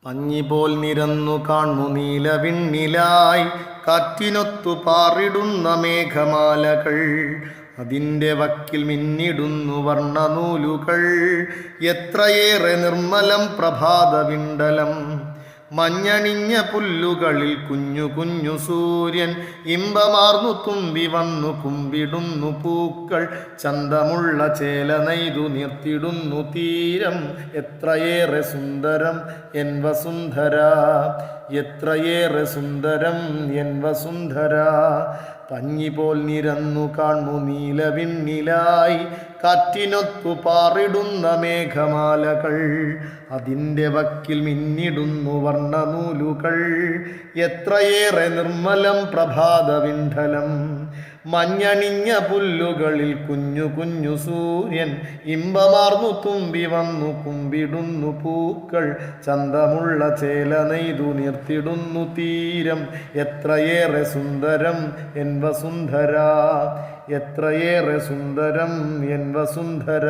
പഞ്ഞിപോൽ നിരന്നു കാണു നീലവിണ്ണിലായി കാറ്റിനൊത്തു പാറിടുന്ന മേഘമാലകൾ. അതിൻ്റെ വക്കിൽ മിന്നിടുന്നു വർണ്ണനൂലുകൾ. എത്രയേറെ നിർമ്മലം പ്രഭാതവിണ്ടലം. മഞ്ഞണിഞ്ഞ പുല്ലുകളിൽ കുഞ്ഞു കുഞ്ഞു സൂര്യൻ. ഇമ്പമാർന്നു തുമ്പി വന്നു കുമ്പിടുന്നു പൂക്കൾ. ചന്തമുള്ള ചേല നെയ്തു നിർത്തിടുന്നു തീരം. എത്രയേറെ സുന്ദരം എൻ വസുന്ധര, എത്രയേറെ സുന്ദരം എൻ വസുന്ധര. പഞ്ഞിപോൽ നിരന്നു കാണു നീലവിണ്ണിലായി കാറ്റിനൊത്തു പാറിടുന്ന മേഘമാലകൾ. അതിൻ്റെ വക്കിൽ മിന്നിടുന്നു വർണ്ണനൂലുകൾ. എത്രയേറെ നിർമ്മലം പ്രഭാതവിണ്ഡലം. മഞ്ഞണിഞ്ഞ പുല്ലുകളിൽ കുഞ്ഞു കുഞ്ഞു സൂര്യൻ. ഇമ്പമാർന്നു തുമ്പി വന്നു കുമ്പിടുന്നു പൂക്കൾ. ചന്തമുള്ള ചേല നെയ്തു നിർത്തിടുന്നു തീരം. എത്രയേറെ സുന്ദരം എൻ വസുന്ധര, എത്രയേറെ സുന്ദരം എൻ വസുന്ധര.